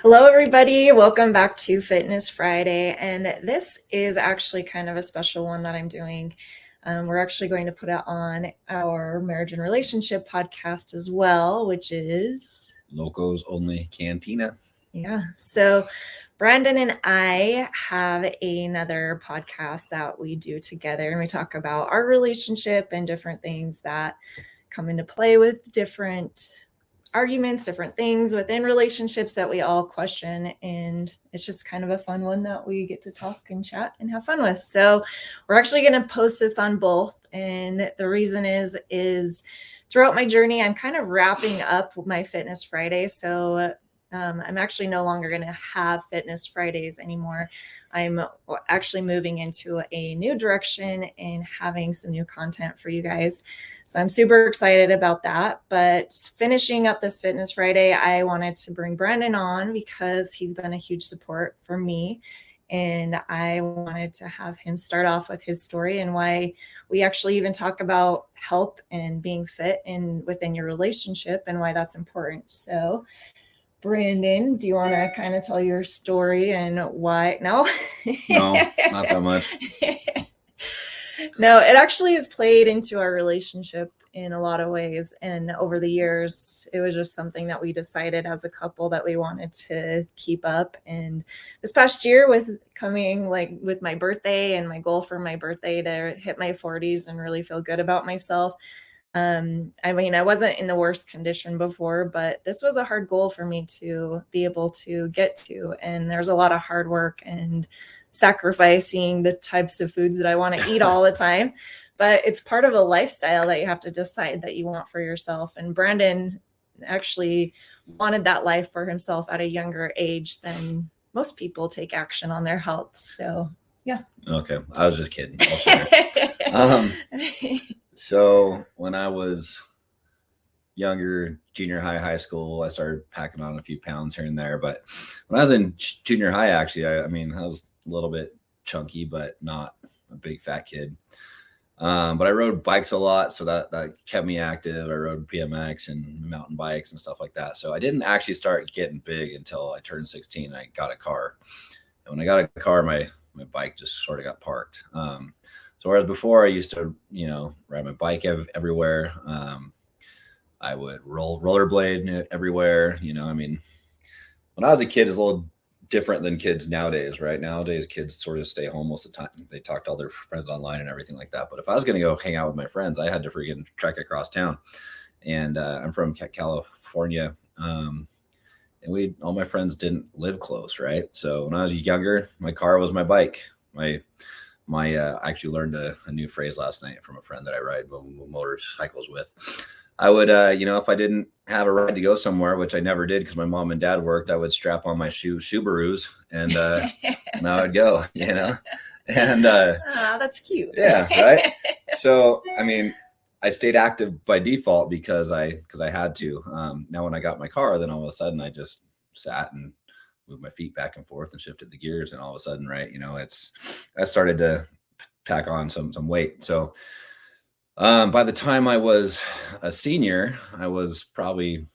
Hello, everybody. Welcome back to Fitness Friday. And this is actually kind of a special one that I'm doing. We're actually going to put it on our marriage and relationship podcast as well, which is Locos Only Cantina. yeah. So, Brandon and I have another podcast that we do together, and we talk about our relationship and different things that come into play with different arguments, different things within relationships that we all question. And it's just kind of a fun one that we get to talk and chat and have fun with. So, we're actually going to post this on both. And the reason is throughout my journey, I'm kind of wrapping up my Fitness Friday. So, I'm actually no longer going to have Fitness Fridays anymore. I'm actually moving into a new direction and having some new content for you guys. So I'm super excited about that. But finishing up this Fitness Friday, I wanted to bring Brandon on because he's been a huge support for me. And I wanted to have him start off with his story and why we actually even talk about health and being fit and within your relationship and why that's important. So Brandon, do you want to kind of tell your story and why? No, not that much. No, it actually has played into our relationship in a lot of ways. And over the years, it was just something that we decided as a couple that we wanted to keep up. And this past year, with coming with my birthday and my goal for my birthday to hit my 40s and really feel good about myself, I wasn't in the worst condition before, but this was a hard goal for me to be able to get to. And there's a lot of hard work and sacrificing the types of foods that I want to eat all the time. But it's part of a lifestyle that you have to decide that you want for yourself. And Brandon actually wanted that life for himself at a younger age than most people take action on their health. So, yeah. Okay, I was just kidding. So when I was younger, junior high, high school, I started packing on a few pounds here and there. But when I was in junior high, actually, I was a little bit chunky, but not a big fat kid. But I rode bikes a lot, so that kept me active. I rode BMX and mountain bikes and stuff like that. So I didn't actually start getting big until I turned 16 and I got a car. And when I got a car, my bike just sort of got parked. So whereas before I used to, ride my bike everywhere, I would rollerblade everywhere. When I was a kid, it's a little different than kids nowadays, right? Nowadays, kids sort of stay home most of the time. They talk to all their friends online and everything like that. But if I was going to go hang out with my friends, I had to freaking trek across town. And I'm from California. And all my friends didn't live close, right? So when I was younger, my car was my bike. I actually learned a new phrase last night from a friend that I ride motorcycles with. I would, if I didn't have a ride to go somewhere, which I never did because my mom and dad worked, I would strap on my Subarus and I would go, and that's cute. Yeah, right. So, I stayed active by default because I had to. Now, when I got my car, then all of a sudden I just sat and moved my feet back and forth and shifted the gears, and all of a sudden, right, I started to pack on some weight. So by the time I was a senior, I was probably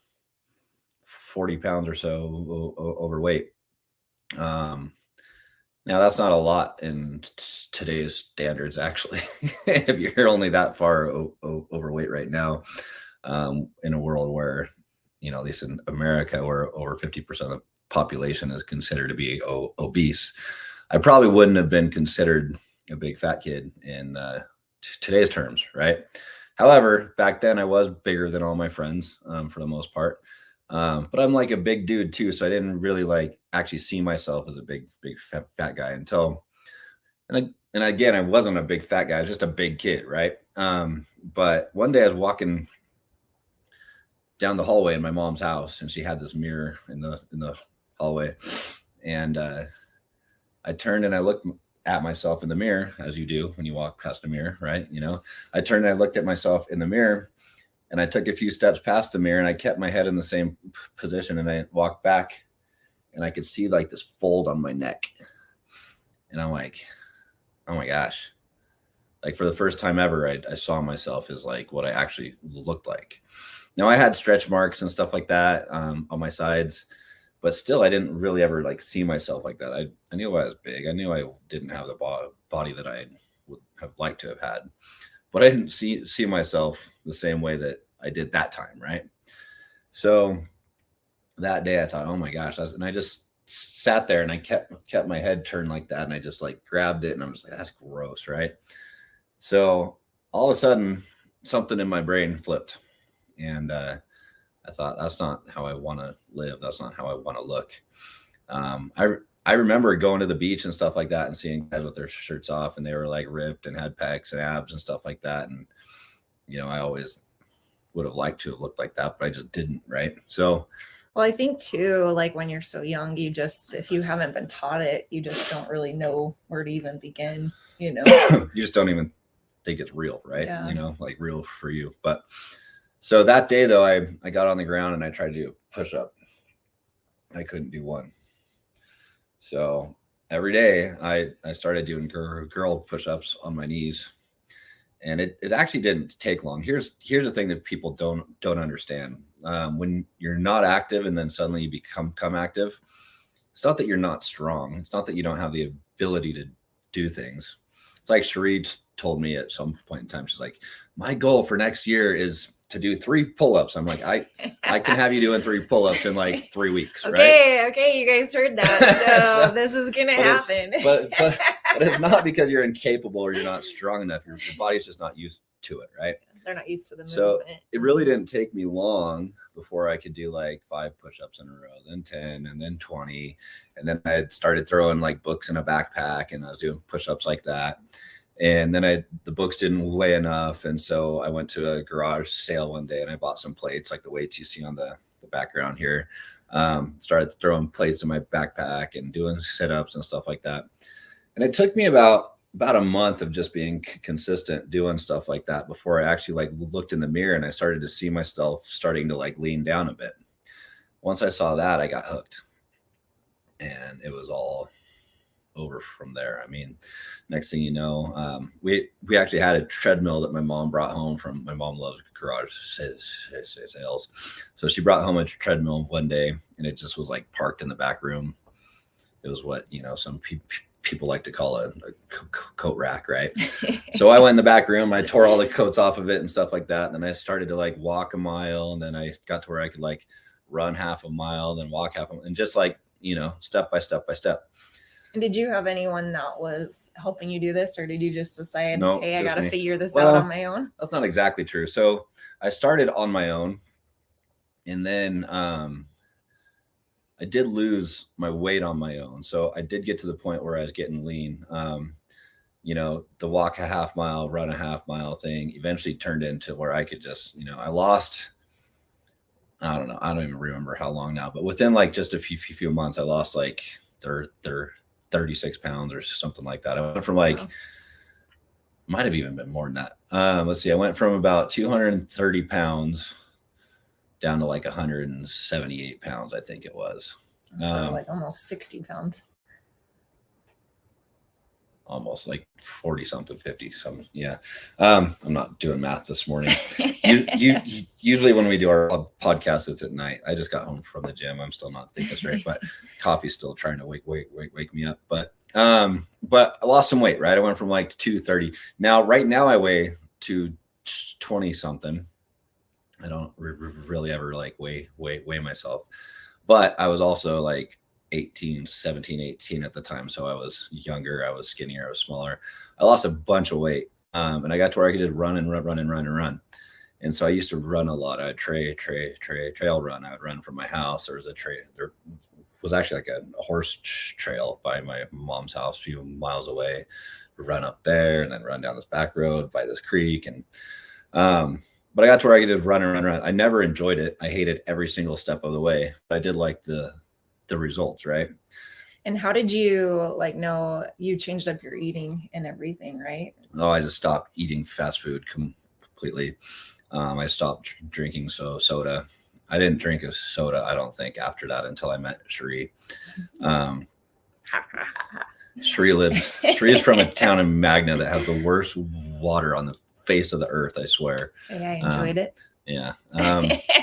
40 pounds or so overweight. Now that's not a lot in today's standards, actually. If you're only that far overweight right now, in a world where, at least in America, where over 50% of the population is considered to be obese, I probably wouldn't have been considered a big fat kid in today's terms, right? However, back then I was bigger than all my friends, for the most part. But I'm like a big dude too, so I didn't really actually see myself as a big fat guy until, and again, I wasn't a big fat guy. I was just a big kid, right? But one day I was walking down the hallway in my mom's house, and she had this mirror in the hallway, and I turned and I looked at myself in the mirror, as you do when you walk past a mirror, right? I turned and I looked at myself in the mirror, and I took a few steps past the mirror, and I kept my head in the same position, and I walked back, and I could see this fold on my neck, and I'm like, oh my gosh. For the first time ever, I saw myself as what I actually looked like. Now, I had stretch marks and stuff like that on my sides, but still, I didn't really ever like see myself like that. I knew I was big. I knew I didn't have the body that I would have liked to have had, but I didn't see myself the same way that I did that time, right? So that day I thought, oh my gosh, and I just sat there and I kept my head turned like that, and I just like grabbed it, and I'm just like, that's gross, right? So all of a sudden, something in my brain flipped, and I thought, that's not how I want to live. That's not how I want to look. I remember going to the beach and stuff like that and seeing guys with their shirts off, and they were like ripped and had pecs and abs and stuff like that. And, I always would have liked to have looked like that, but I just didn't. Right. So, well, I think too, like when you're so young, if you haven't been taught it, you just don't really know where to even begin, you just don't even think it's real. Right. Yeah. Like real for you. But so that day though, I got on the ground and I tried to do a push up. I couldn't do one. So every day I started doing girl push-ups on my knees, and it actually didn't take long. Here's the thing that people don't understand. When you're not active and then suddenly you become active, it's not that you're not strong. It's not that you don't have the ability to do things. It's like Cherie told me at some point in time, she's like, my goal for next year is to do 3 pull-ups. I'm like, I can have you doing 3 pull-ups in like 3 weeks. Okay, right? Okay, you guys heard that. So this is gonna happen. But it's not because you're incapable or you're not strong enough. Your body's just not used to it, right? They're not used to the movement. So it really didn't take me long before I could do like 5 push-ups in a row, then 10, and then 20. And then I had started throwing like books in a backpack, and I was doing push-ups like that. And then the books didn't weigh enough. And so I went to a garage sale one day and I bought some plates, like the weights you see on the background here. Started throwing plates in my backpack and doing sit-ups and stuff like that. And it took me about a month of just being consistent doing stuff like that before I actually like looked in the mirror and I started to see myself starting to like lean down a bit. Once I saw that, I got hooked, and it was all over from there. I mean, next thing you know, we actually had a treadmill that my mom brought home from. My mom loves garage sales, so she brought home a treadmill one day, and it just was like parked in the back room. It was what some people like to call a coat rack, right? So I went in the back room, I tore all the coats off of it and stuff like that, and then I started to like walk a mile, and then I got to where I could like run half a mile, then walk half a mile, and just like step by step by step. And did you have anyone that was helping you do this, or did you just decide, no, hey, I got to figure this out on my own? That's not exactly true. So I started on my own, and then I did lose my weight on my own. So I did get to the point where I was getting lean. The walk a half mile, run a half mile thing eventually turned into where I could just, I lost, I don't know, I don't even remember how long now, but within like just a few months, I lost like 36 pounds or something like that. I went from like, might have even been more than that. Let's see. I went from about 230 pounds down to like 178 pounds, I think it was. So like almost 60 pounds. Almost like 40 something, 50 something. Yeah. I'm not doing math this morning. Usually when we do our podcast, it's at night. I just got home from the gym. I'm still not thinking straight, but coffee's still trying to wake me up. But I lost some weight, right? I went from like 230. Right now I weigh 220 something. I don't really ever like weigh myself, but I was also like 17, 18 at the time. So I was younger, I was skinnier, I was smaller. I lost a bunch of weight. And I got to where I could just run. And so I used to run a lot. I'd trail run. I would run from my house. There was actually like a horse trail by my mom's house, a few miles away. Run up there and then run down this back road by this creek. And, but I got to where I could just run. I never enjoyed it. I hated every single step of the way, but I did like the results, right? And how did you know you changed up your eating and everything, right? Oh, I just stopped eating fast food completely. I stopped drinking soda. I didn't drink a soda, I don't think, after that until I met Cherie. Cherie is from a town in Magna that has the worst water on the face of the earth, I swear. Yeah, I enjoyed it. Yeah.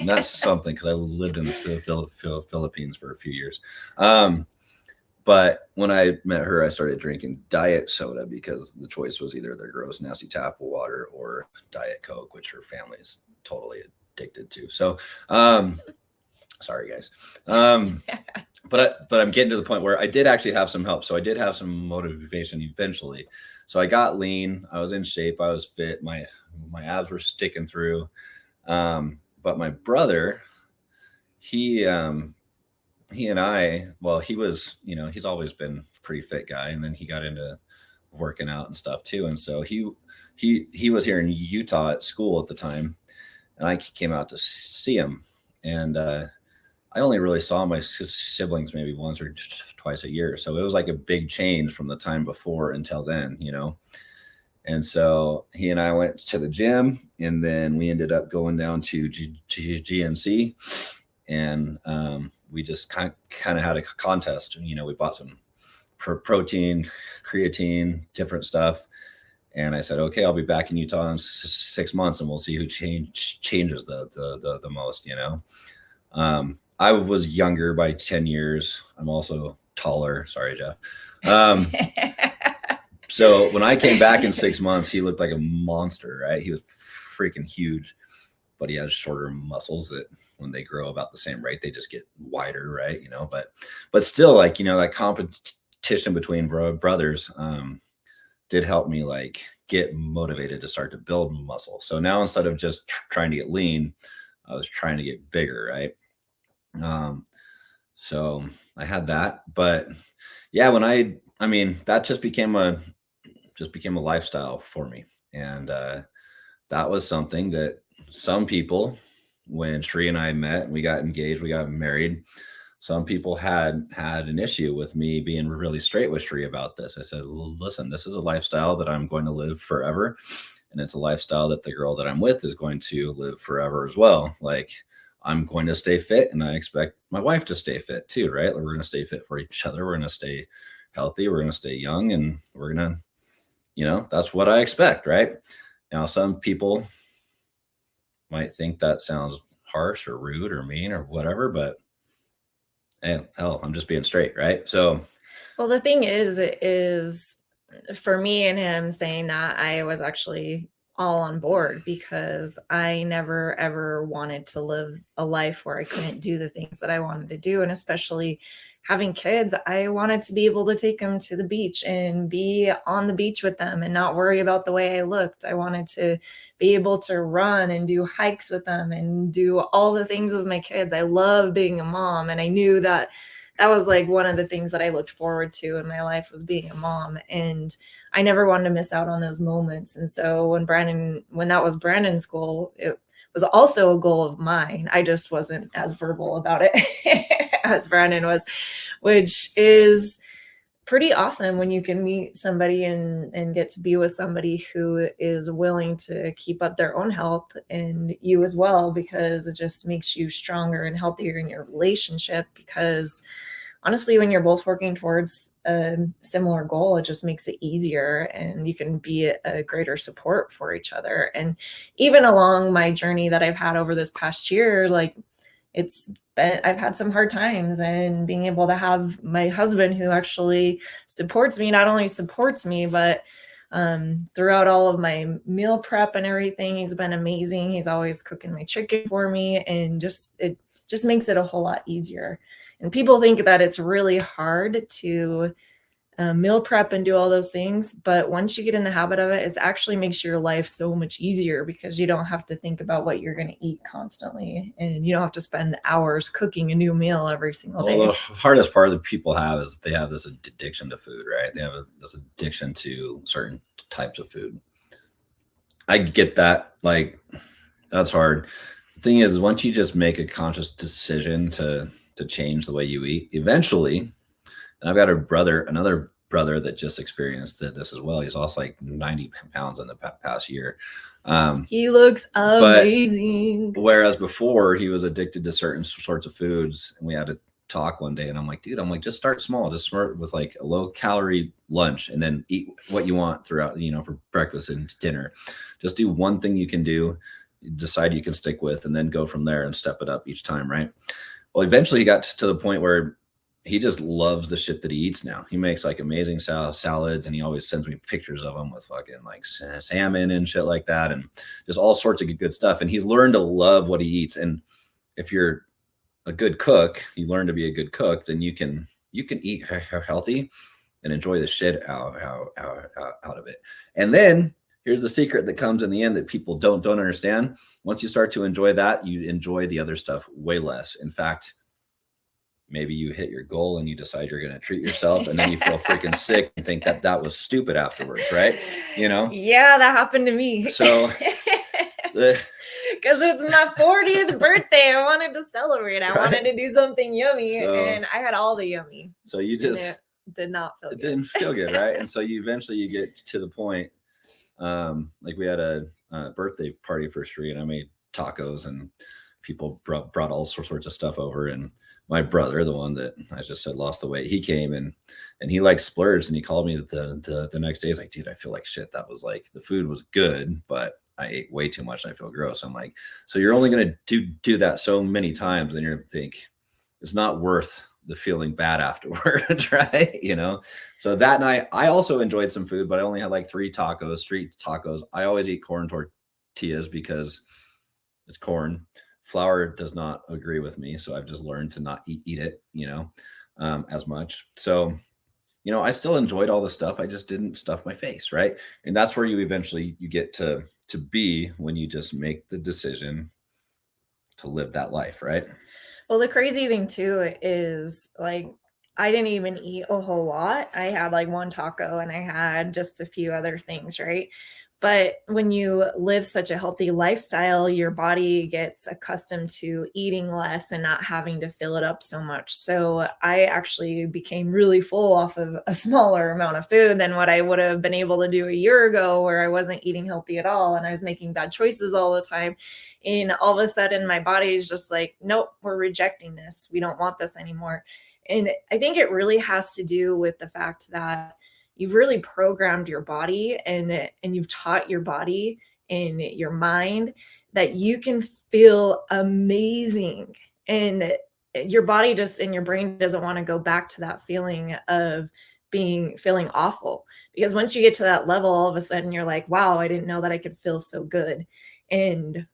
That's something because I lived in the Philippines for a few years. But when I met her, I started drinking diet soda because the choice was either the gross, nasty tap water or Diet Coke, which her family's totally addicted to. So, sorry guys. But I'm getting to the point where I did actually have some help. So I did have some motivation eventually. So I got lean. I was in shape. I was fit. My abs were sticking through. But my brother, he and I, well, he was, he's always been a pretty fit guy, and then he got into working out and stuff too. And so he was here in Utah at school at the time, and I came out to see him. And I only really saw my siblings maybe once or twice a year. So it was like a big change from the time before until then, And so he and I went to the gym, and then we ended up going down to GNC, and we just kind of had a contest. We bought some protein, creatine, different stuff. And I said, okay, I'll be back in Utah in 6 months, and we'll see who changes the most, I was younger by 10 years. I'm also taller. Sorry, Jeff. So when I came back in 6 months, he looked like a monster, right? He was freaking huge, but he has shorter muscles that when they grow about the same rate, they just get wider, right? But still, like, that competition between brothers did help me like get motivated to start to build muscle. So now instead of just trying to get lean, I was trying to get bigger, right? So I had that, but yeah, that just became a lifestyle for me. And that was something that some people, when Shree and I met and we got engaged, we got married, some people had an issue with me being really straight with Shree about this. I said, listen, this is a lifestyle that I'm going to live forever. And it's a lifestyle that the girl that I'm with is going to live forever as well. Like, I'm going to stay fit, and I expect my wife to stay fit too, right? Like, we're going to stay fit for each other. We're going to stay healthy. We're going to stay young, and we're going to, that's what I expect, right? Now, some people might think that sounds harsh or rude or mean or whatever, but hey, hell, I'm just being straight, right? So, well, the thing is for me and him saying that, I was actually all on board because I never ever wanted to live a life where I couldn't do the things that I wanted to do. And especially having kids, I wanted to be able to take them to the beach and be on the beach with them and not worry about the way I looked. I wanted to be able to run and do hikes with them and do all the things with my kids. I love being a mom, and I knew that was like one of the things that I looked forward to in my life, was being a mom. And I never wanted to miss out on those moments. And so when that was Brandon's goal, it was also a goal of mine. I just wasn't as verbal about it as Brandon was, which is pretty awesome when you can meet somebody and get to be with somebody who is willing to keep up their own health, and you as well, because it just makes you stronger and healthier in your relationship. Because honestly, when you're both working towards a similar goal, it just makes it easier, and you can be a greater support for each other. And even along my journey that I've had over this past year, like, I've had some hard times, and being able to have my husband who actually supports me, not only supports me, but throughout all of my meal prep and everything, he's been amazing. He's always cooking my chicken for me, and it just makes it a whole lot easier. And people think that it's really hard to meal prep and do all those things, but once you get in the habit of it, it actually makes your life so much easier, because you don't have to think about what you're going to eat constantly, and you don't have to spend hours cooking a new meal every single day. Well, the hardest part that people have is they have this addiction to food, right? They have this addiction to certain types of food. I get that. Like, that's hard. The thing is, once you just make a conscious decision to change the way you eat, eventually. And I've got another brother that just experienced this as well. He's lost like 90 pounds in the past year. He looks amazing. Whereas before, he was addicted to certain sorts of foods, and we had to talk one day, and I'm like, dude, just start small. Just start with like a low calorie lunch, and then eat what you want throughout, for breakfast and dinner. Just do one thing you can do. decide you can stick with, and then go from there and step it up each time, right? Well, eventually he got to the point where he just loves the shit that he eats now. He makes like amazing salads, and he always sends me pictures of them with fucking like salmon and shit like that, and just all sorts of good stuff. And he's learned to love what he eats. And if you're a good cook, you learn to be a good cook, then you can eat healthy and enjoy the shit out of it. And then here's the secret that comes in the end that people don't understand. Once you start to enjoy that, you enjoy the other stuff way less. In fact, maybe you hit your goal and you decide you're going to treat yourself, and then you feel freaking sick and think that was stupid afterwards, right? You know? Yeah, that happened to me. So because it's my 40th birthday, I wanted to celebrate. I wanted to do something yummy, and I had all the yummy. So you just did not feel it good. didn't feel good, right? And so you eventually get to the point, like we had a birthday party for Sri, and I made tacos, and people brought all sorts of stuff over. And my brother, the one that I just said lost the weight, he came and he like splurged, and he called me the next day. He's like, dude, I feel like shit. That was like, the food was good, but I ate way too much and I feel gross. I'm like, so you're only going to do that so many times, and you're think it's not worth the feeling bad afterwards, right? You know? So that night I also enjoyed some food, but I only had like 3 tacos, street tacos. I always eat corn tortillas because it's corn. Flour does not agree with me. So I've just learned to not eat it, you know, as much. So, you know, I still enjoyed all the stuff. I just didn't stuff my face, right? And that's where you eventually you get to be when you just make the decision to live that life, right? Well, the crazy thing too is like I didn't even eat a whole lot. I had like 1 taco and I had just a few other things, right? But when you live such a healthy lifestyle, your body gets accustomed to eating less and not having to fill it up so much. So I actually became really full off of a smaller amount of food than what I would have been able to do a year ago, where I wasn't eating healthy at all and I was making bad choices all the time. And all of a sudden my body is just like, nope, we're rejecting this. We don't want this anymore. And I think it really has to do with the fact that you've really programmed your body and you've taught your body and your mind that you can feel amazing, and your body just and your brain doesn't want to go back to that feeling of feeling awful, because once you get to that level, all of a sudden you're like, wow, I didn't know that I could feel so good. And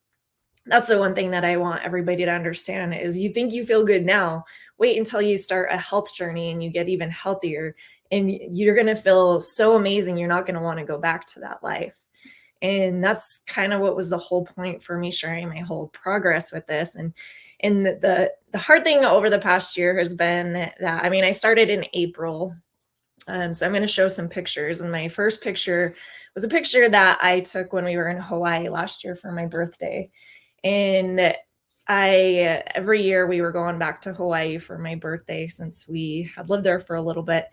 that's the one thing that I want everybody to understand is you think you feel good now, wait until you start a health journey and you get even healthier, and you're going to feel so amazing. You're not going to want to go back to that life. And that's kind of what was the whole point for me sharing my whole progress with this. And the hard thing over the past year has been that, I mean, I started in April. So I'm going to show some pictures. And my first picture was a picture that I took when we were in Hawaii last year for my birthday. And every year we were going back to Hawaii for my birthday, since we had lived there for a little bit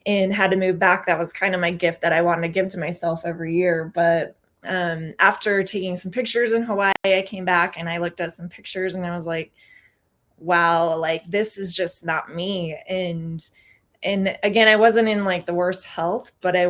and had to move back. That was kind of my gift that I wanted to give to myself every year. But after taking some pictures in Hawaii, I came back and I looked at some pictures and I was like, wow, like this is just not me. And again, I wasn't in like the worst health, but I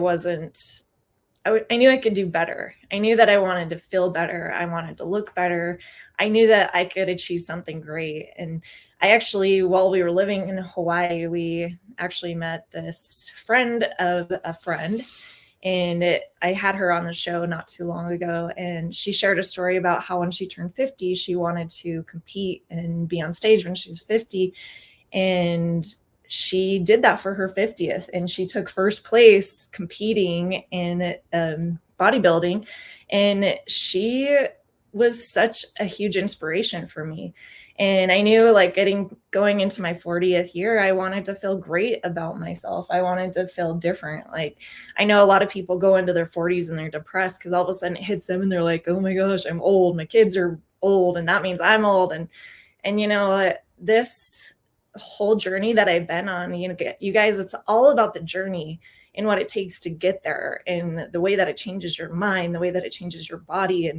knew I could do better. I knew that I wanted to feel better. I wanted to look better. I knew that I could achieve something great. And I actually, while we were living in Hawaii, we actually met this friend of a friend. And I had her on the show not too long ago. And she shared a story about how when she turned 50, she wanted to compete and be on stage when she's 50. And she did that for her 50th, and she took first place competing in bodybuilding. And she was such a huge inspiration for me. And I knew like going into my 40th year, I wanted to feel great about myself. I wanted to feel different. Like I know a lot of people go into their 40s and they're depressed because all of a sudden it hits them and they're like, oh my gosh, I'm old. My kids are old. And that means I'm old. And you know, this whole journey that I've been on, you guys, it's all about the journey and what it takes to get there, and the way that it changes your mind, the way that it changes your body.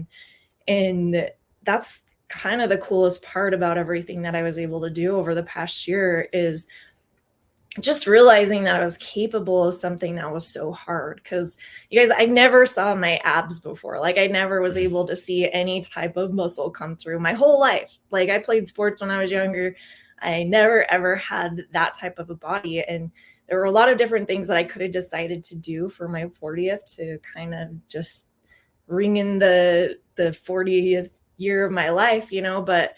And that's kind of the coolest part about everything that I was able to do over the past year is just realizing that I was capable of something that was so hard. Because you guys, I never saw my abs before. Like, I never was able to see any type of muscle come through my whole life. Like, I played sports when I was younger. I never ever had that type of a body. And there were a lot of different things that I could have decided to do for my 40th to kind of just ring in the 40th year of my life, but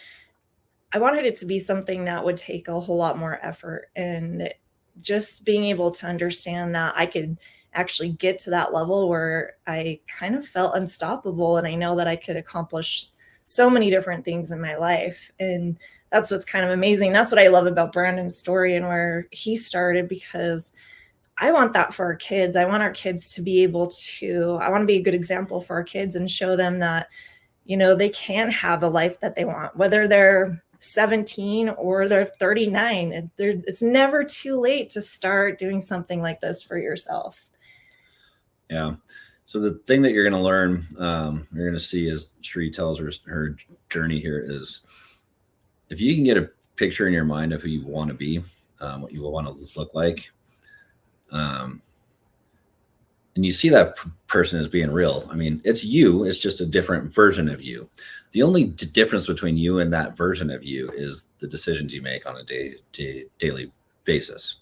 I wanted it to be something that would take a whole lot more effort, and just being able to understand that I could actually get to that level where I kind of felt unstoppable, and I know that I could accomplish so many different things in my life. And that's what's kind of amazing. That's what I love about Brandon's story and where he started, because I want that for our kids. I want our kids to be able to, I want to be a good example for our kids and show them that, they can have the life that they want, whether they're 17 or they're 39. It's never too late to start doing something like this for yourself. Yeah. So the thing that you're going to learn, you're going to see as Shree tells her journey here is, if you can get a picture in your mind of who you want to be, what you will want to look like, and you see that person as being real. I mean, it's you. It's just a different version of you. The only difference between you and that version of you is the decisions you make on a daily basis.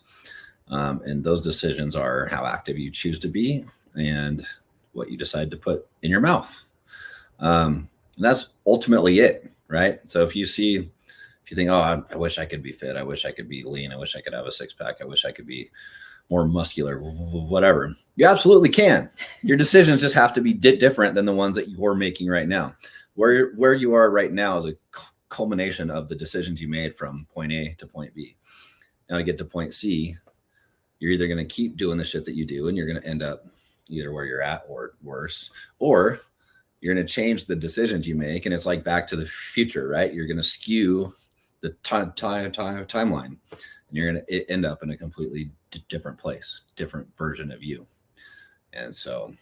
And those decisions are how active you choose to be and what you decide to put in your mouth. And that's ultimately it, right? So if you think, oh, I wish I could be fit. I wish I could be lean. I wish I could have a six pack. I wish I could be more muscular, whatever. You absolutely can. Your decisions just have to be different than the ones that you're making right now. Where you are right now is a culmination of the decisions you made from point A to point B. Now to get to point C, you're either going to keep doing the shit that you do and you're going to end up either where you're at or worse, or you're going to change the decisions you make. And it's like Back to the Future, right? You're going to skew the timeline, and you're going to end up in a completely different place, different version of you. And so,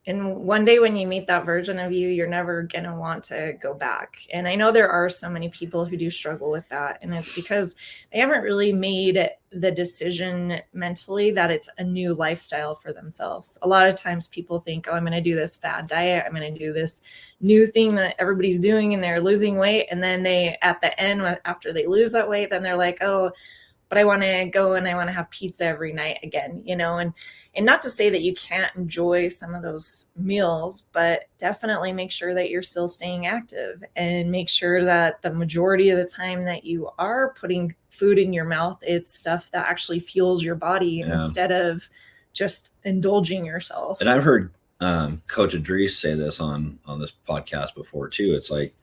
and one day when you meet that version of you, you're never going to want to go back. And I know there are so many people who do struggle with that. And it's because they haven't really made the decision mentally that it's a new lifestyle for themselves. A lot of times people think, oh, I'm going to do this fad diet. I'm going to do this new thing that everybody's doing and they're losing weight. And then they, at the end, after they lose that weight, then they're like, oh, but I want to go and I want to have pizza every night again, and not to say that you can't enjoy some of those meals, but definitely make sure that you're still staying active and make sure that the majority of the time that you are putting food in your mouth, it's stuff that actually fuels your body instead of just indulging yourself. And I've heard Coach Idris say this on this podcast before too. It's like,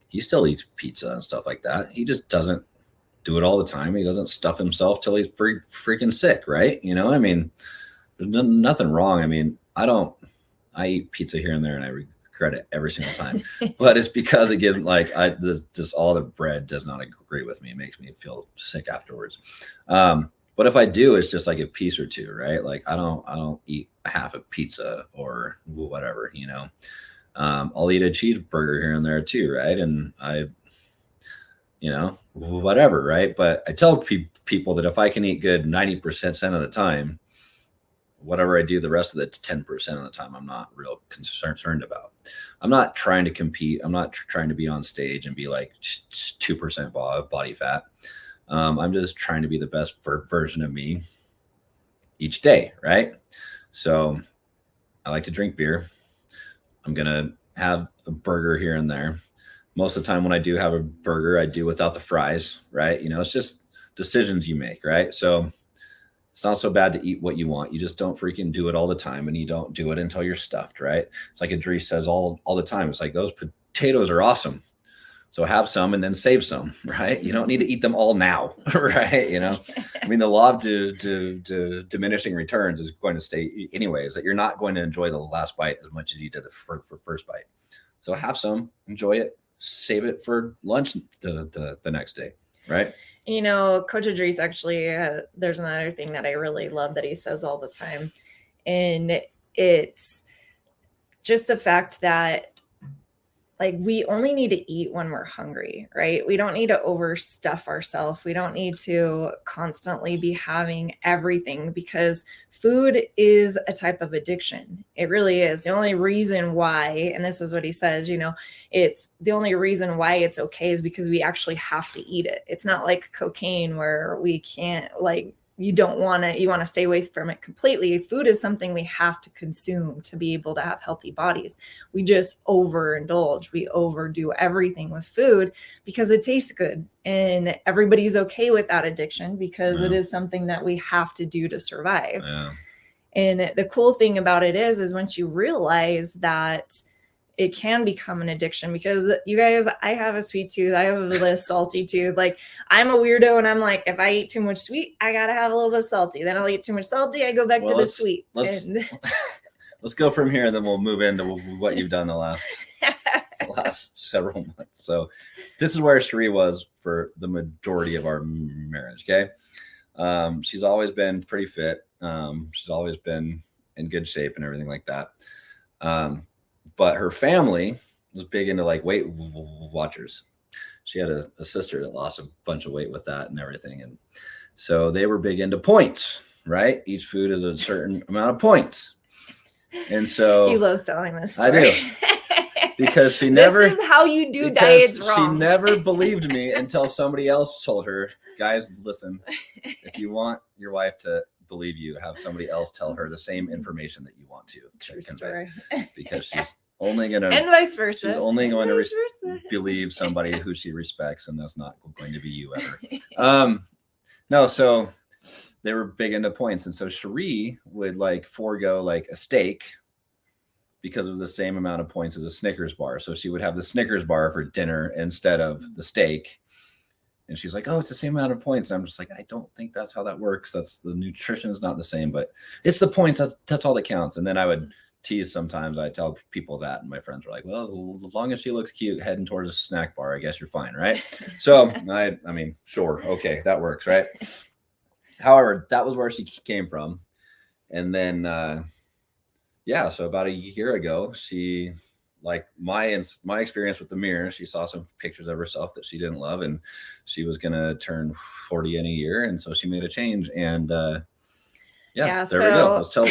he still eats pizza and stuff like that. He just doesn't do it all the time. He doesn't stuff himself till he's freaking sick, right? I mean, there's nothing wrong. I mean, I eat pizza here and there and I regret it every single time, but it's because it gives just all the bread does not agree with me. It makes me feel sick afterwards. But if I do, it's just like a piece or two, right? Like I don't eat half a pizza or whatever, I'll eat a cheeseburger here and there too, right? And whatever, right? But I tell people that if I can eat good 90% of the time, whatever I do the rest of the 10% of the time, I'm not real concerned about. I'm not trying to compete. I'm not trying to be on stage and be like 2% body fat. I'm just trying to be the best version of me each day, right? So I like to drink beer. I'm going to have a burger here and there. Most of the time when I do have a burger, I do without the fries, right? It's just decisions you make, right? So it's not so bad to eat what you want. You just don't freaking do it all the time, and you don't do it until you're stuffed, right? It's like Idris says all the time. It's like, those potatoes are awesome. So have some and then save some, right? You don't need to eat them all now, right? I mean, the law of to diminishing returns is going to stay anyways, that you're not going to enjoy the last bite as much as you did the first bite. So have some, enjoy it, save it for lunch the next day, right? Coach Idris actually, there's another thing that I really love that he says all the time. And it's just the fact that like we only need to eat when we're hungry, right? We don't need to overstuff ourselves. We don't need to constantly be having everything, because food is a type of addiction. It really is. The only reason why, and this is what he says, it's the only reason why it's okay is because we actually have to eat it. It's not like cocaine where we can't, like, you want to stay away from it completely. Food is something we have to consume to be able to have healthy bodies. We just overindulge. We overdo everything with food because it tastes good, and everybody's okay with that addiction because it is something that we have to do to survive. And the cool thing about it is once you realize that it can become an addiction, because you guys, I have a sweet tooth. I have a salty tooth. Like, I'm a weirdo, and I'm like, if I eat too much sweet, I got to have a little bit of salty. Then I'll eat too much salty. I go back to the sweet. Let's go from here, and then we'll move into what you've done the last several months. So this is where Cherie was for the majority of our marriage. Okay. She's always been pretty fit. She's always been in good shape and everything like that. But her family was big into like Weight Watchers. She had a sister that lost a bunch of weight with that and everything. And so they were big into points, right? Each food is a certain amount of points. And so he loves telling this story. I do. Because she never, this is how you do diets wrong. She never believed me until somebody else told her, guys, listen, if you want your wife to believe you, have somebody else tell her the same information that you want to. True story. Because she's only going to, and vice versa. She's only going to believe somebody who she respects, and that's not going to be you ever. No, so they were big into points. And so Cherie would like forego like a steak because it was the same amount of points as a Snickers bar. So she would have the Snickers bar for dinner instead of the steak. And she's like, oh, it's the same amount of points. And I'm just like, I don't think that's how that works. That's the nutrition is not the same, but it's the points. That's all that counts. And then I would tease sometimes. I tell people that, and my friends were like, well, as long as she looks cute heading towards a snack bar, I guess you're fine, right? So I mean, sure. Okay, that works, right? However, that was where she came from. And then, so about a year ago, she, like my experience with the mirror, she saw some pictures of herself that she didn't love, and she was going to turn 40 in a year. And so she made a change. And there we go. Let's tell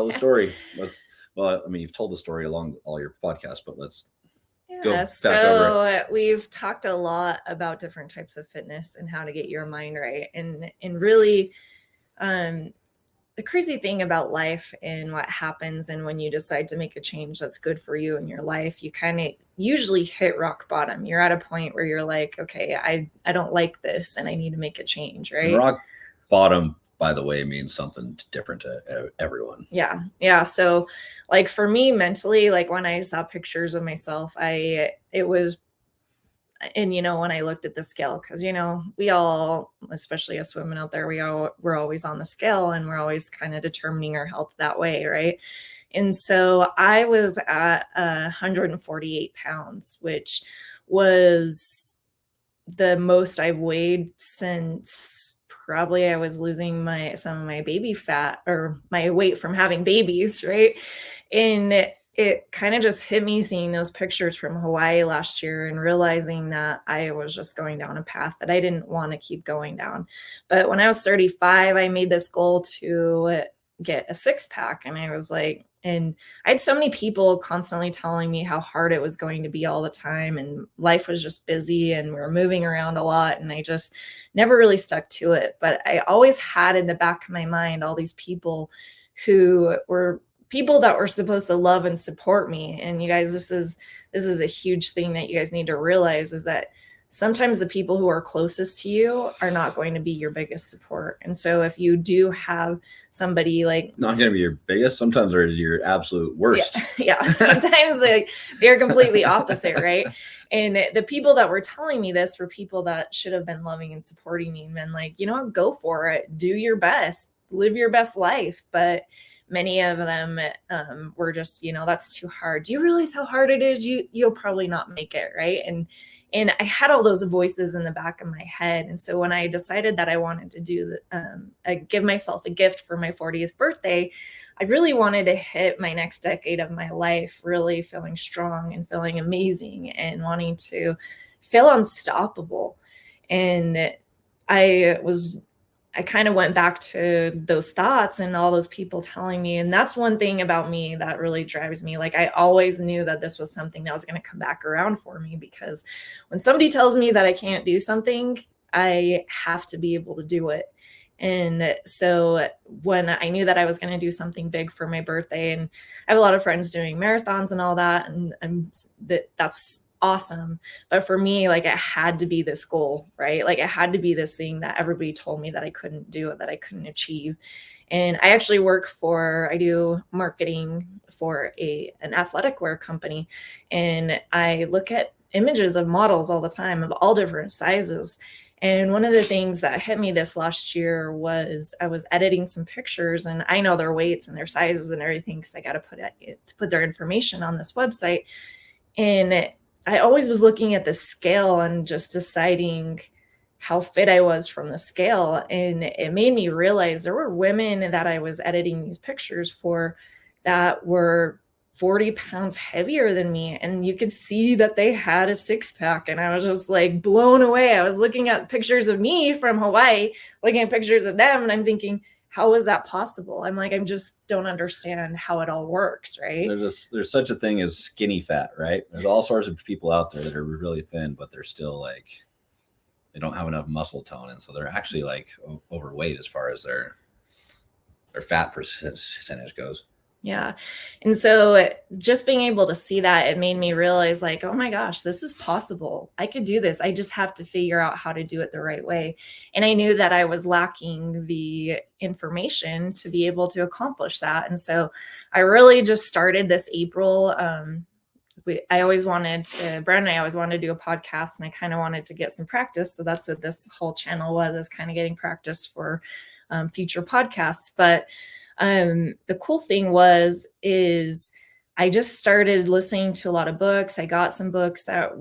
the story. You've told the story along all your podcasts, but let's go back over it. We've talked a lot about different types of fitness and how to get your mind right. And really, the crazy thing about life and what happens, and when you decide to make a change that's good for you in your life, you kind of usually hit rock bottom. You're at a point where you're like, okay, I don't like this and I need to make a change, right? And rock bottom, by the way, means something different to everyone. Yeah. So like for me mentally, like when I saw pictures of myself, when I looked at the scale, because, we all, especially us women out there, we're always on the scale, and we're always kind of determining our health that way. Right. And so I was at 148 pounds, which was the most I've weighed since probably I was losing some of my baby fat, or my weight from having babies. Right. And it kind of just hit me seeing those pictures from Hawaii last year and realizing that I was just going down a path that I didn't want to keep going down. But when I was 35, I made this goal to get a 6-pack. And I was like, and I had so many people constantly telling me how hard it was going to be all the time. And life was just busy, and we were moving around a lot. And I just never really stuck to it. But I always had in the back of my mind all these people who were people that were supposed to love and support me. And you guys, this is a huge thing that you guys need to realize, is that sometimes the people who are closest to you are not going to be your biggest support. And so if you do have somebody like, not going to be your biggest, sometimes they're your absolute worst. Yeah. Sometimes they're completely opposite. Right. And the people that were telling me this were people that should have been loving and supporting me and been like, go for it, do your best, live your best life. But many of them were just, that's too hard. Do you realize how hard it is? You'll probably not make it. Right. And I had all those voices in the back of my head. And so when I decided that I wanted to do give myself a gift for my 40th birthday, I really wanted to hit my next decade of my life really feeling strong and feeling amazing and wanting to feel unstoppable. And I kind of went back to those thoughts and all those people telling me. And that's one thing about me that really drives me. Like, I always knew that this was something that was going to come back around for me, because when somebody tells me that I can't do something, I have to be able to do it. And so when I knew that I was going to do something big for my birthday, and I have a lot of friends doing marathons and all that, and that's awesome. But for me, like, it had to be this goal, right? Like, it had to be this thing that everybody told me that I couldn't do, that I couldn't achieve. And I actually I do marketing for an athletic wear company. And I look at images of models all the time of all different sizes. And one of the things that hit me this last year was I was editing some pictures, and I know their weights and their sizes and everything, because I got to put their information on this website. And I always was looking at the scale and just deciding how fit I was from the scale. And it made me realize there were women that I was editing these pictures for that were 40 pounds heavier than me. And you could see that they had a six pack. And I was just like blown away. I was looking at pictures of me from Hawaii, looking at pictures of them, and I'm thinking, how is that possible? I'm like, I just don't understand how it all works, right? There's such a thing as skinny fat, right? There's all sorts of people out there that are really thin, but they're still like, they don't have enough muscle tone. And so they're actually like overweight as far as their fat percentage goes. Yeah. And so just being able to see that, it made me realize, like, oh my gosh, this is possible. I could do this. I just have to figure out how to do it the right way. And I knew that I was lacking the information to be able to accomplish that. And so I really just started this April. Brandon and I always wanted to do a podcast, and I kind of wanted to get some practice. So that's what this whole channel was, is kind of getting practice for future podcasts. But the cool thing is I just started listening to a lot of books. I got some books that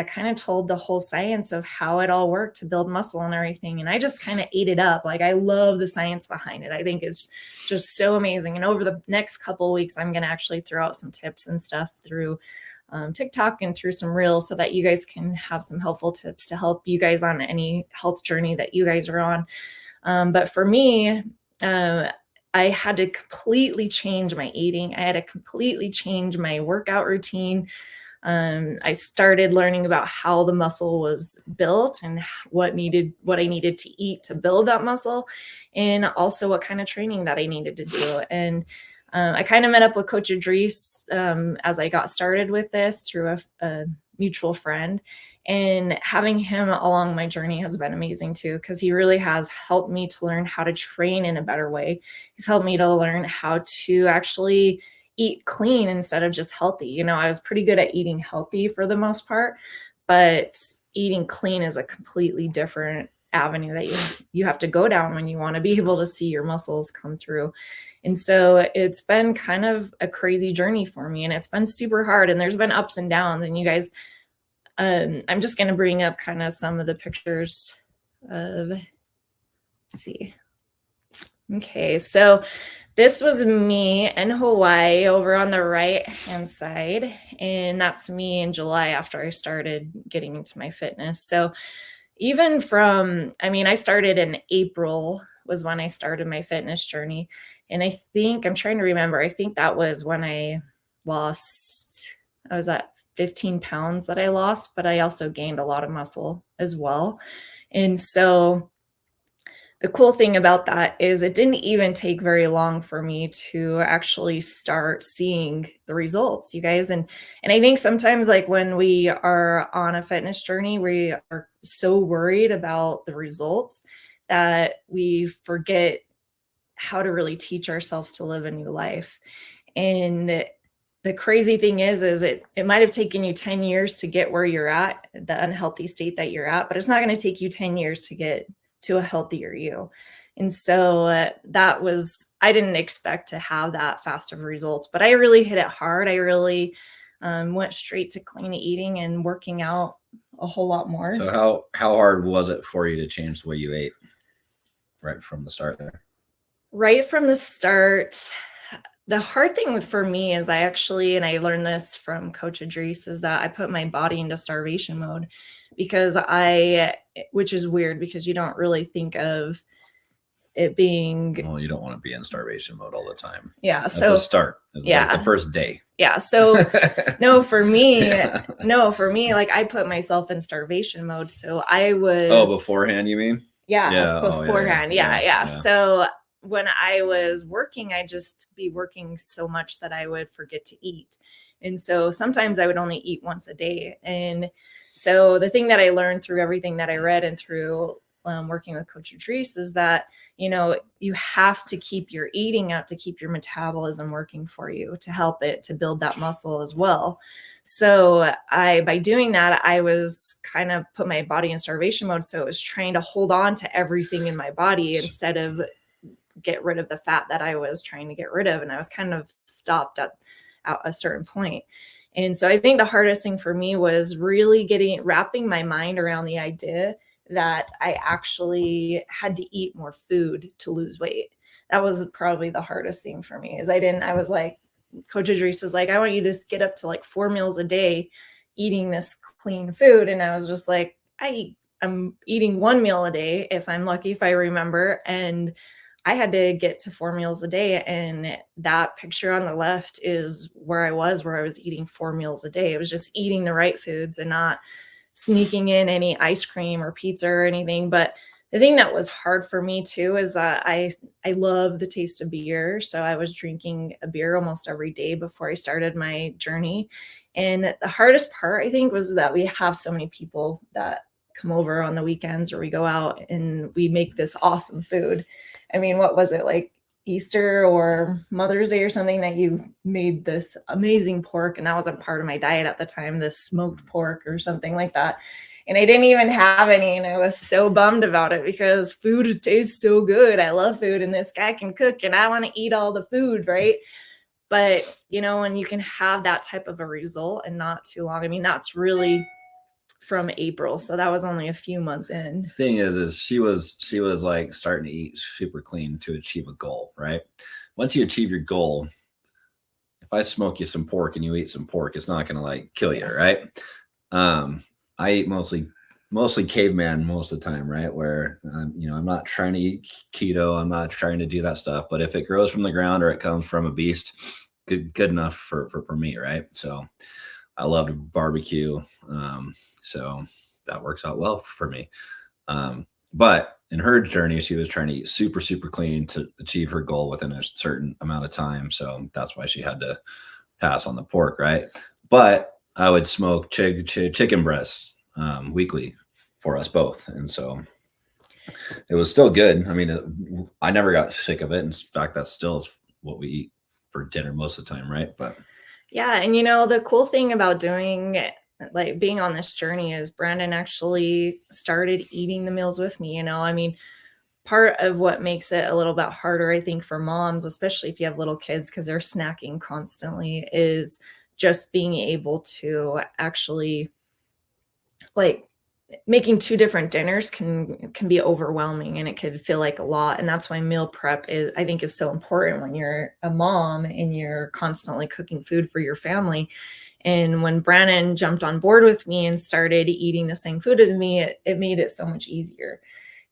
kind of told the whole science of how it all worked to build muscle and everything. And I just kind of ate it up. Like, I love the science behind it. I think it's just so amazing. And over the next couple of weeks, I'm going to actually throw out some tips and stuff through TikTok and through some reels, so that you guys can have some helpful tips to help you guys on any health journey that you guys are on. But for me, I had to completely change my eating. I had to completely change my workout routine. I started learning about how the muscle was built and what I needed to eat to build that muscle, and also what kind of training that I needed to do. And I kind of met up with Coach Idris as I got started with this through a mutual friend. And having him along my journey has been amazing too, because he really has helped me to learn how to train in a better way. He's helped me to learn how to actually eat clean instead of just healthy. You know, I was pretty good at eating healthy for the most part, but eating clean is a completely different avenue that you have to go down when you want to be able to see your muscles come through. And so it's been kind of a crazy journey for me, and it's been super hard, and there's been ups and downs. And you guys, I'm just going to bring up kind of some of the pictures of, let's see. Okay, so this was me in Hawaii over on the right-hand side, and that's me in July after I started getting into my fitness. So even I started in April was when I started my fitness journey. And I'm trying to remember, I think that was when I was at 15 pounds that I lost, but I also gained a lot of muscle as well. And so the cool thing about that is it didn't even take very long for me to actually start seeing the results, you guys. And I think sometimes, like, when we are on a fitness journey, we are so worried about the results that we forget how to really teach ourselves to live a new life. And the crazy thing is it might have taken you 10 years to get where you're at, the unhealthy state that you're at, but it's not going to take you 10 years to get to a healthier you. And so I didn't expect to have that fast of results, but I really hit it hard. I really went straight to clean eating and working out a whole lot more. So how hard was it for you to change the way you ate right from the start there? Right from the start, the hard thing for me is I learned this from Coach Idris, is that I put my body into starvation mode because which is weird because you don't really think of it being. Well, you don't want to be in starvation mode all the time. Yeah. At So the start, like the first day. Yeah. So no, for me, like I put myself in starvation mode. So I was. Oh, beforehand, you mean? Yeah. Beforehand. Yeah. So when I was working, I'd just be working so much that I would forget to eat. And so sometimes I would only eat once a day. And so the thing that I learned through everything that I read and through working with Coach Idris is that, you have to keep your eating up to keep your metabolism working for you, to help it to build that muscle as well. So by doing that, I was kind of put my body in starvation mode. So it was trying to hold on to everything in my body instead of get rid of the fat that I was trying to get rid of. And I was kind of stopped at a certain point. And so I think the hardest thing for me was really wrapping my mind around the idea that I actually had to eat more food to lose weight. That was probably the hardest thing for me. I was like, Coach Idris was like, I want you to get up to like 4 meals a day eating this clean food. And I was just like, I'm eating 1 meal a day if I'm lucky, if I remember. And I had to get to 4 meals a day. And that picture on the left is where I was eating 4 meals a day. It was just eating the right foods and not sneaking in any ice cream or pizza or anything. But the thing that was hard for me too is that I love the taste of beer. So I was drinking a beer almost every day before I started my journey. And the hardest part, I think, was that we have so many people that come over on the weekends or we go out and we make this awesome food. I mean, what was it, like Easter or Mother's Day or something, that you made this amazing pork, and that wasn't part of my diet at the time, this smoked pork or something like that. And I didn't even have any, and I was so bummed about it because food tastes so good. I love food, and this guy can cook, and I want to eat all the food, right? But, when you can have that type of a result and not too long, I mean, that's really from April. So that was only a few months in. The thing is she was like starting to eat super clean to achieve a goal, right? Once you achieve your goal, if I smoke you some pork and you eat some pork, it's not going to like kill you, right? I eat mostly caveman most of the time, right? Where, I'm not trying to eat keto. I'm not trying to do that stuff, but if it grows from the ground or it comes from a beast, good enough for me. Right. So I love to barbecue. So that works out well for me. But in her journey, she was trying to eat super, super clean to achieve her goal within a certain amount of time. So that's why she had to pass on the pork. Right. But I would smoke chicken breasts weekly for us both. And so it was still good. I mean, I never got sick of it. In fact, that still is what we eat for dinner most of the time. Right. But yeah. And the cool thing about being on this journey is Brandon actually started eating the meals with me. I mean, part of what makes it a little bit harder, I think, for moms, especially if you have little kids, because they're snacking constantly, is just being able to actually, like, making 2 different dinners can be overwhelming, and it could feel like a lot. And that's why meal prep I think is so important when you're a mom and you're constantly cooking food for your family. And when Brandon jumped on board with me and started eating the same food as me, it made it so much easier.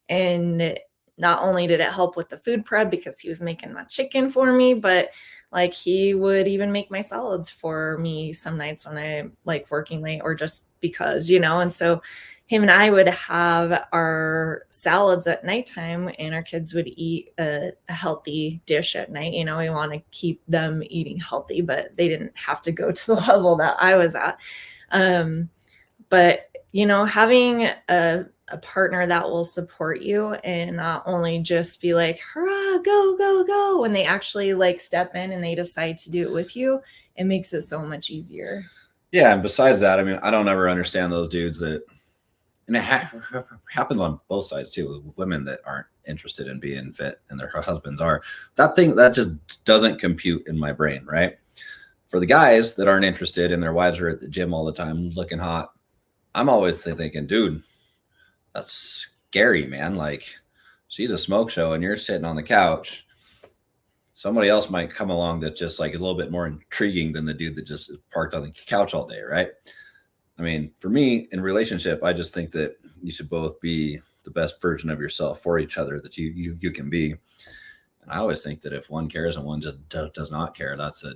And not only did it help with the food prep because he was making my chicken for me, but like he would even make my salads for me some nights when I like working late or just because, and so him and I would have our salads at nighttime and our kids would eat a healthy dish at night. We want to keep them eating healthy, but they didn't have to go to the level that I was at. But, having a partner that will support you and not only just be like, hurrah, go, go, go, when they actually like step in and they decide to do it with you, it makes it so much easier. Yeah. And besides that, I mean, I don't ever understand those dudes that, and it happens on both sides too, with women that aren't interested in being fit and their husbands are. That just doesn't compute in my brain, right? For the guys that aren't interested and their wives are at the gym all the time looking hot, I'm always thinking, dude, that's scary, man. Like, she's a smoke show and you're sitting on the couch. Somebody else might come along that just like a little bit more intriguing than the dude that just is parked on the couch all day, right? I mean, for me in relationship, I just think that you should both be the best version of yourself for each other that you can be. And I always think that if one cares and one just does not care, that's a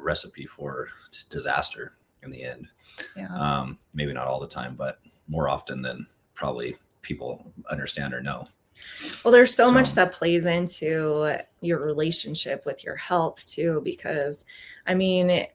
recipe for disaster in the end. Yeah. Maybe not all the time, but more often than probably people understand or know. Well, there's so much that plays into your relationship with your health too, because I mean,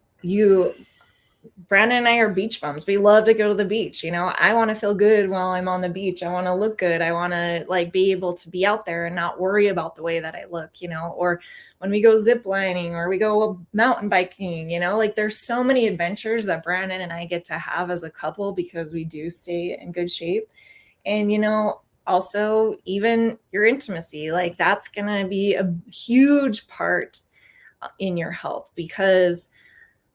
Brandon and I are beach bums. We love to go to the beach. I want to feel good while I'm on the beach. I want to look good. I want to like be able to be out there and not worry about the way that I look, or when we go zip lining or we go mountain biking, like there's so many adventures that Brandon and I get to have as a couple because we do stay in good shape. And, also even your intimacy, like that's going to be a huge part in your health because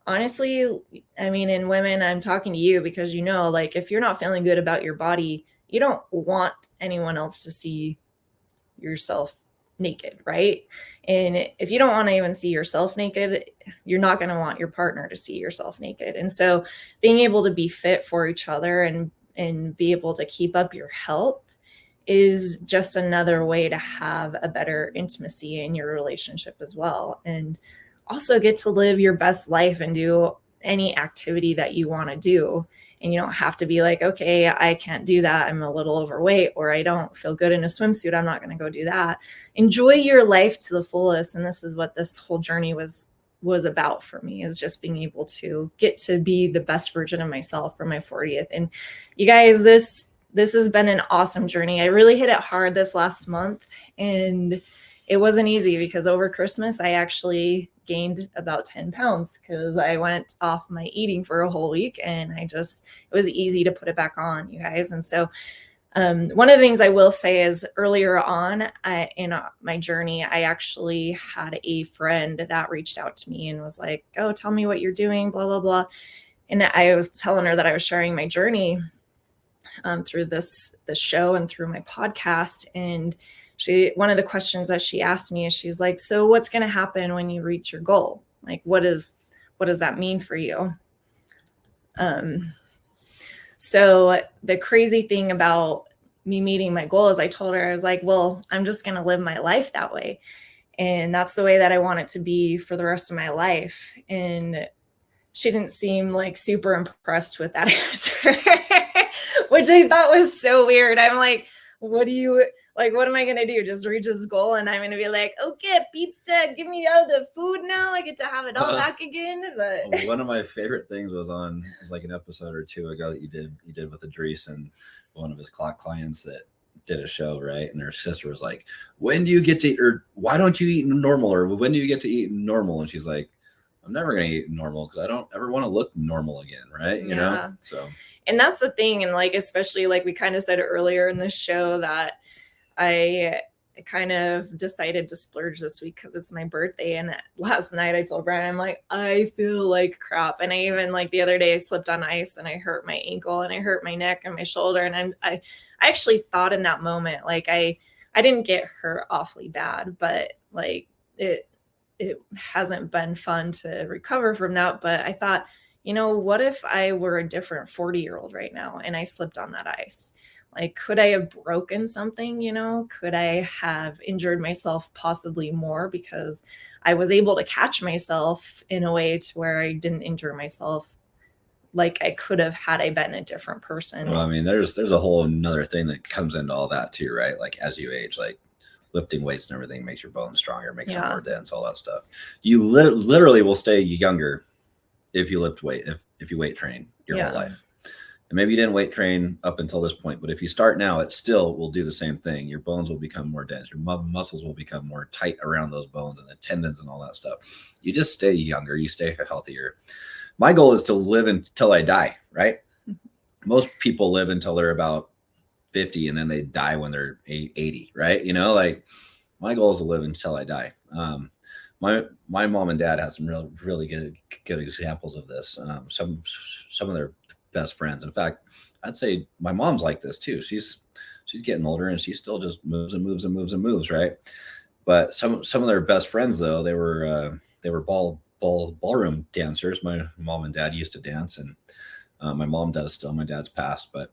honestly, I mean, in women, I'm talking to you because, like if you're not feeling good about your body, you don't want anyone else to see yourself naked, right? And if you don't want to even see yourself naked, you're not going to want your partner to see yourself naked. And so being able to be fit for each other and be able to keep up your health is just another way to have a better intimacy in your relationship as well. And also get to live your best life and do any activity that you want to do. And you don't have to be like, okay, I can't do that. I'm a little overweight, or I don't feel good in a swimsuit. I'm not going to go do that. Enjoy your life to the fullest. And this is what this whole journey was about for me, is just being able to get to be the best version of myself for my 40th. And you guys, this has been an awesome journey. I really hit it hard this last month, and it wasn't easy because over Christmas, I actually gained about 10 pounds because I went off my eating for a whole week, and it was easy to put it back on, you guys. And so one of the things I will say is earlier on in my journey, I actually had a friend that reached out to me and was like, oh, tell me what you're doing, blah, blah, blah. And I was telling her that I was sharing my journey through this show and through my podcast. And one of the questions that she asked me is, she's like, so what's going to happen when you reach your goal? Like, what does that mean for you? So the crazy thing about me meeting my goal is I told her, I was like, well, I'm just going to live my life that way. And that's the way that I want it to be for the rest of my life. And she didn't seem like super impressed with that answer, which I thought was so weird. I'm like, what am I going to do? Just reach this goal and I'm going to be like, okay, pizza, give me all the food now. I get to have it all back again. But one of my favorite things was like an episode or two ago that you did with Idris and one of his clients that did a show, right? And her sister was like, when do you get to eat, or why don't you eat normal? Or when do you get to eat normal? And she's like, I'm never going to eat normal because I don't ever want to look normal again. Right. You know? So, and that's the thing. And like, especially like we kind of said earlier in the show that I kind of decided to splurge this week because it's my birthday. And last night I told Brian, I'm like, I feel like crap. And I even like the other day I slipped on ice and I hurt my ankle and I hurt my neck and my shoulder. And I actually thought in that moment, like I didn't get hurt awfully bad, but like it hasn't been fun to recover from that. But I thought, what if I were a different 40-year-old right now and I slipped on that ice? Like, could I have broken something? Could I have injured myself possibly more because I was able to catch myself in a way to where I didn't injure myself like I could have had I been a different person? Well, I mean, there's a whole another thing that comes into all that too, right? Like as you age, like lifting weights and everything makes your bones stronger, makes them more dense, all that stuff. You literally will stay younger if you lift weight, if you weight train your whole life. And maybe you didn't weight train up until this point, but if you start now, it still will do the same thing. Your bones will become more dense. Your muscles will become more tight around those bones and the tendons and all that stuff. You just stay younger. You stay healthier. My goal is to live until I die, right? Most people live until they're about 50 and then they die when they're 80, right? Like my goal is to live until I die. My mom and dad have some really good examples of this. Some of their best friends. In fact, I'd say my mom's like this too. She's getting older and she still just moves and moves and moves and moves, right? But some of their best friends though, they were ballroom dancers. My mom and dad used to dance, and my mom does still. My dad's passed, but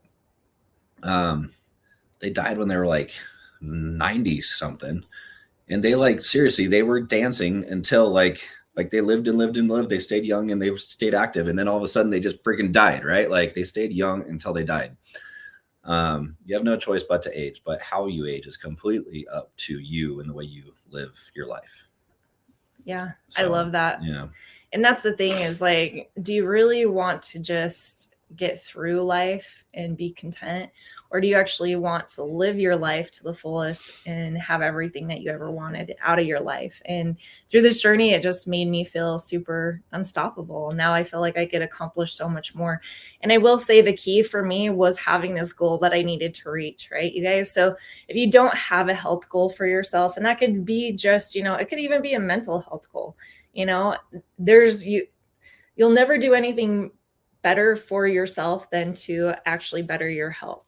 they died when they were like 90 something, and they like seriously they were dancing until like they lived and lived and lived. They stayed young and they stayed active, and then all of a sudden they just freaking died, right? Like they stayed young until they died. You have no choice but to age, but how you age is completely up to you and the way you live your life. Yeah, So, I love that. Yeah. And that's the thing is like, do you really want to just get through life and be content? Or do you actually want to live your life to the fullest and have everything that you ever wanted out of your life? And through this journey, it just made me feel super unstoppable. Now I feel like I could accomplish so much more. And I will say the key for me was having this goal that I needed to reach, right, you guys? So if you don't have a health goal for yourself, and that could be just, it could even be a mental health goal, you'll never do anything better for yourself than to actually better your health.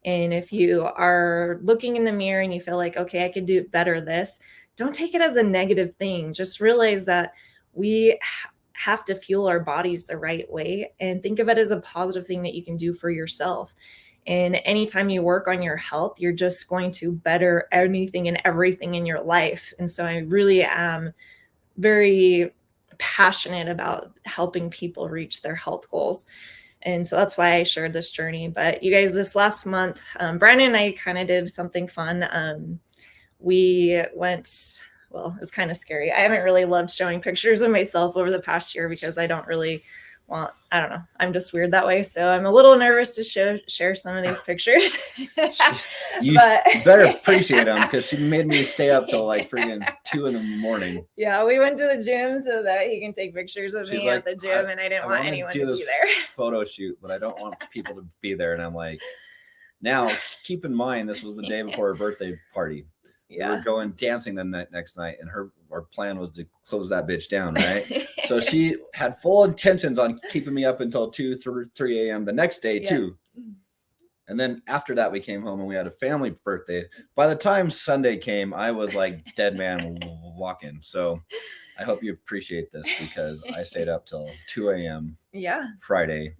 And if you are looking in the mirror and you feel like, okay, I could do better this, don't take it as a negative thing. Just realize that we have to fuel our bodies the right way, and think of it as a positive thing that you can do for yourself. And anytime you work on your health, you're just going to better anything and everything in your life. And so I really am very passionate about helping people reach their health goals. And so that's why I shared this journey. But you guys, this last month, Brandon and I kind of did something fun. We went, well, it was kind of scary. I haven't really loved showing pictures of myself over the past year because I don't really I don't know. I'm just weird that way. So I'm a little nervous to share some of these pictures. You better appreciate them, because she made me stay up till like freaking 2 a.m. Yeah, we went to the gym so that he can take pictures of me at the gym, and I didn't want anyone to be there. Photo shoot, but I don't want people to be there. And I'm like, now keep in mind, this was the day before her birthday party. Yeah. We were going dancing the next night, and our plan was to close that bitch down, right? So she had full intentions on keeping me up until 3 a.m. the next day too. And then after that, we came home and we had a family birthday. By the time Sunday came, I was like dead man walking. So I hope you appreciate this, because I stayed up till 2 a.m. Friday.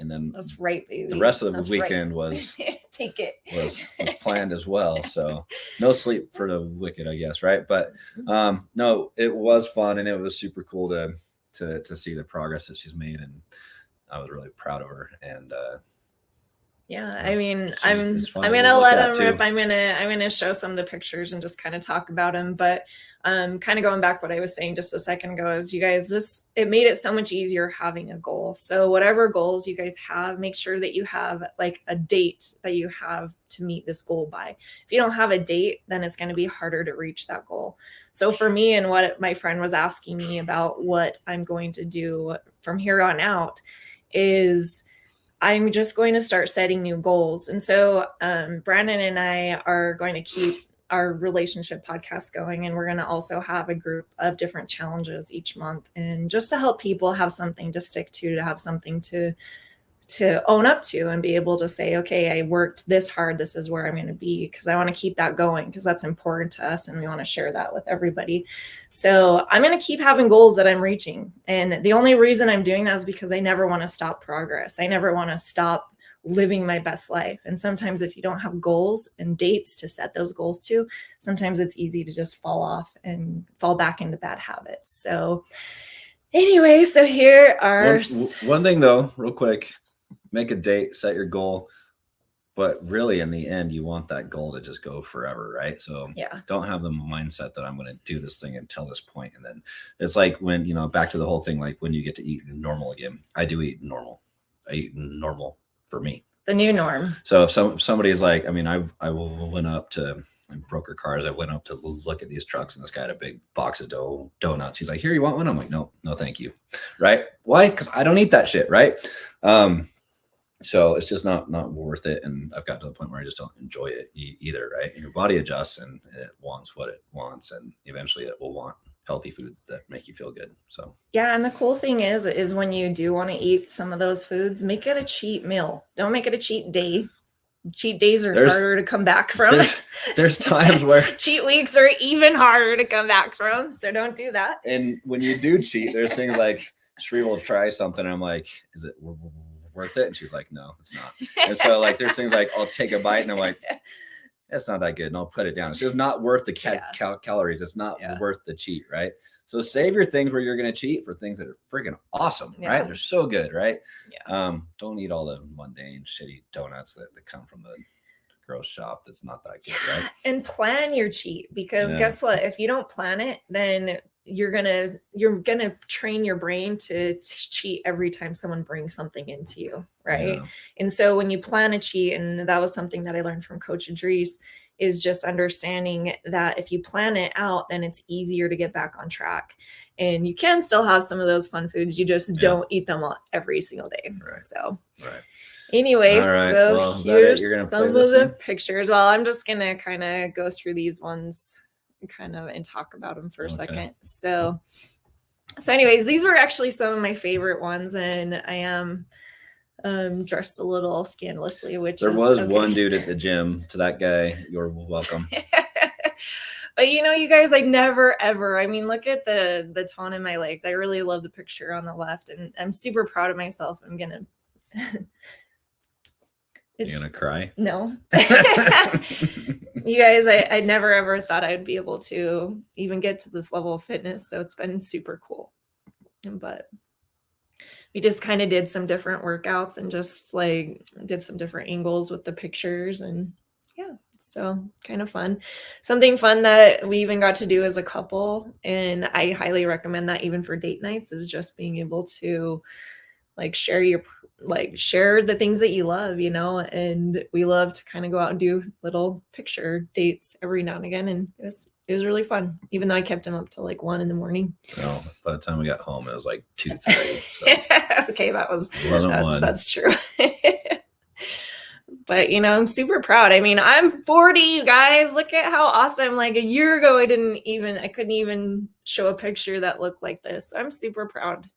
And then that's right, baby. The rest of the weekend was take it was planned as well. So no sleep for the wicked, I guess, right? But no, it was fun, and it was super cool to see the progress that she's made, and I was really proud of her. And I mean, I'm gonna let him rip. I'm gonna show some of the pictures and just kind of talk about him. But kind of going back what I was saying just a second ago is, you guys, it made it so much easier having a goal. So whatever goals you guys have, make sure that you have like a date that you have to meet this goal by. If you don't have a date, then it's going to be harder to reach that goal. So for me, and what my friend was asking me about what I'm going to do from here on out is, I'm just going to start setting new goals. And so Brandon and I are going to keep our relationship podcast going, and we're going to also have a group of different challenges each month, and just to help people have something to stick to have something to own up to, and be able to say, okay, I worked this hard, this is where I'm going to be, because I want to keep that going, because that's important to us and we want to share that with everybody. So I'm going to keep having goals that I'm reaching, and the only reason I'm doing that is because I never want to stop progress. I never want to stop living my best life. And sometimes if you don't have goals and dates to set those goals to, sometimes it's easy to just fall off and fall back into bad habits. So anyway, so here are one thing though, real quick. Make a date, set your goal, but really in the end, you want that goal to just go forever, right? So don't have the mindset that I'm going to do this thing until this point. And then it's like when, back to the whole thing, like when you get to eat normal again. I do eat normal. I eat normal for me. The new norm. So if somebody's like, I went up to broker cars. I went up to look at these trucks, and this guy had a big box of donuts. He's like, here, you want one? I'm like, no, thank you. Right? Why? Because I don't eat that shit. Right? So it's just not worth it. And I've got to the point where I just don't enjoy it either. Right? Your body adjusts, and it wants what it wants, and eventually it will want healthy foods that make you feel good. So yeah, and the cool thing is when you do want to eat some of those foods, make it a cheat meal. Don't make it a cheat day. Cheat days are harder to come back from. There's times where cheat weeks are even harder to come back from. So don't do that. And when you do cheat, there's things like Shree will try something. And I'm like, is it worth it? And she's like, no, it's not. And so like, there's things like I'll take a bite and I'm like, it's not that good. And I'll put it down. It's just not worth the calories. It's not worth the cheat. Right. So save your things where you're going to cheat for things that are freaking awesome. Right. They're so good. Right. Yeah. Don't eat all the mundane, shitty donuts that come from the gross shop. That's not that good. Right. And plan your cheat, because guess what? If you don't plan it, then you're gonna train your brain to cheat every time someone brings something into you, right? Yeah. And so when you plan a cheat, and that was something that I learned from Coach Idris, is just understanding that if you plan it out, then it's easier to get back on track. And you can still have some of those fun foods, you just don't eat them all every single day. Right. So anyway, so here's some of the pictures. Well, I'm just gonna kind of go through these ones and talk about them for a second. So anyways, these were actually some of my favorite ones, and I am dressed a little scandalously, which there was one dude at the gym. To that guy, you're welcome. But you guys, I never ever, I mean, look at the tone in my legs. I really love the picture on the left, and I'm super proud of myself. I'm gonna you're gonna cry? No. You guys, I never ever thought I'd be able to even get to this level of fitness. So it's been super cool. But we just kind of did some different workouts and just like did some different angles with the pictures, and so kind of fun. Something fun that we even got to do as a couple, and I highly recommend that even for date nights, is just being able to like share the things that you love, and we love to kind of go out and do little picture dates every now and again. And it was really fun, even though I kept him up till like 1 a.m. No, by the time we got home, it was like 2:30. So. Okay. That's true. But I'm super proud. I mean, I'm 40, you guys. Look at how awesome. Like a year ago, I couldn't even show a picture that looked like this. So I'm super proud.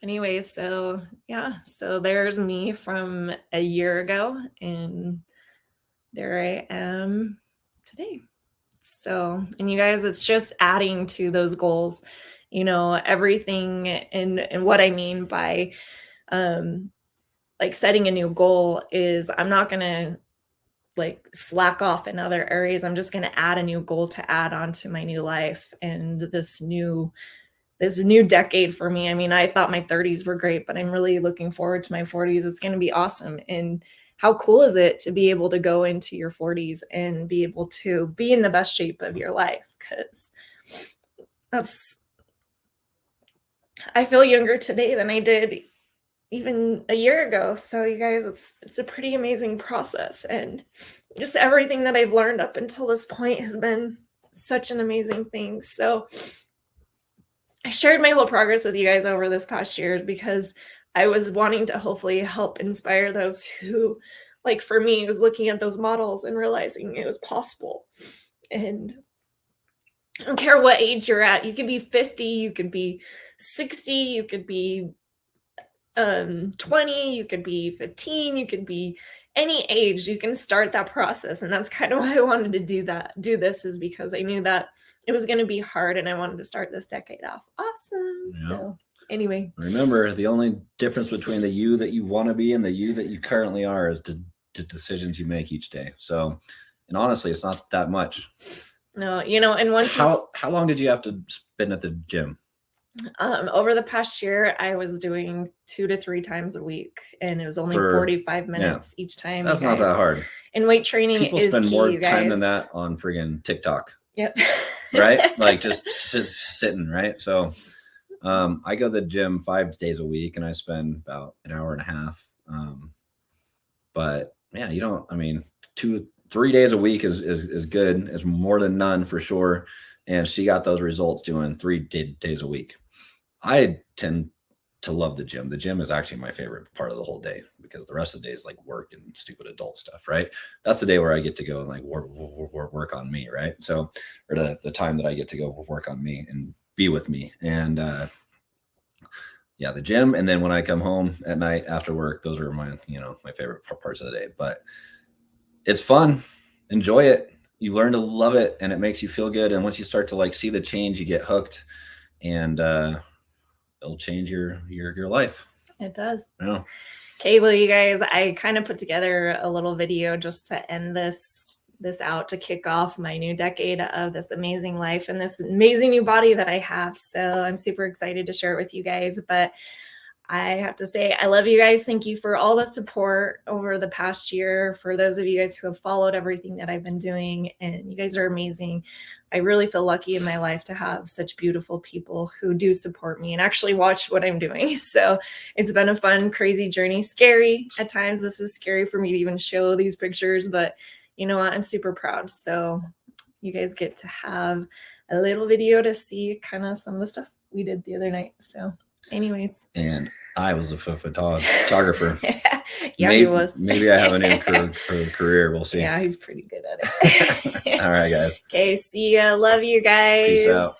Anyways, so there's me from a year ago, and there I am today. So, and you guys, it's just adding to those goals, everything. And what I mean by like setting a new goal is I'm not gonna like slack off in other areas. I'm just gonna add a new goal to add on to my new life and this new decade for me. I mean, I thought my 30s were great, but I'm really looking forward to my 40s. It's going to be awesome. And how cool is it to be able to go into your 40s and be able to be in the best shape of your life? Because I feel younger today than I did even a year ago. So you guys, it's a pretty amazing process. And just everything that I've learned up until this point has been such an amazing thing. So I shared my whole progress with you guys over this past year because I was wanting to hopefully help inspire those who, like for me, was looking at those models and realizing it was possible. And I don't care what age you're at. You could be 50, you could be 60, you could be 20, you could be 15, you could be any age. You can start that process. And that's kind of why I wanted to do this, is because I knew that it was going to be hard and I wanted to start this decade off awesome. Yeah. So anyway, remember, the only difference between the you that you want to be and the you that you currently are is the decisions you make each day. So, and honestly, it's not that much. No, and once how long did you have to spend at the gym? Over the past year, I was doing 2 to 3 times a week, and it was only 45 minutes each time. That's not that hard. And weight training People is spend key, more you time guys. than that on friggin' TikTok. Yep. Right? Like just sitting, right? So I go to the gym 5 days a week, and I spend about an hour and a half. But yeah, 2-3 days a week is good. It's more than none for sure. And she got those results doing 3 days a week. I tend to love the gym. The gym is actually my favorite part of the whole day because the rest of the day is like work and stupid adult stuff, right? That's the day where I get to go and like work on me, right? So, or the time that I get to go work on me and be with me. And yeah, the gym. And then when I come home at night after work, those are my, my favorite parts of the day. But it's fun. Enjoy it. You learn to love it and it makes you feel good. And once you start to like see the change, you get hooked, and it'll change your life. It does. Yeah. Okay, well, you guys, I kind of put together a little video just to end this out, to kick off my new decade of this amazing life and this amazing new body that I have. So I'm super excited to share it with you guys. But I have to say, I love you guys. Thank you for all the support over the past year. For those of you guys who have followed everything that I've been doing, and you guys are amazing. I really feel lucky in my life to have such beautiful people who do support me and actually watch what I'm doing. So it's been a fun, crazy journey. Scary at times. This is scary for me to even show these pictures, but you know what? I'm super proud. So you guys get to have a little video to see kind of some of the stuff we did the other night. So anyways. And I was a photographer. Yeah, maybe, he was. Maybe I have a new career. We'll see. Yeah, he's pretty good at it. All right, guys. Okay, see ya. Love you guys. Peace out.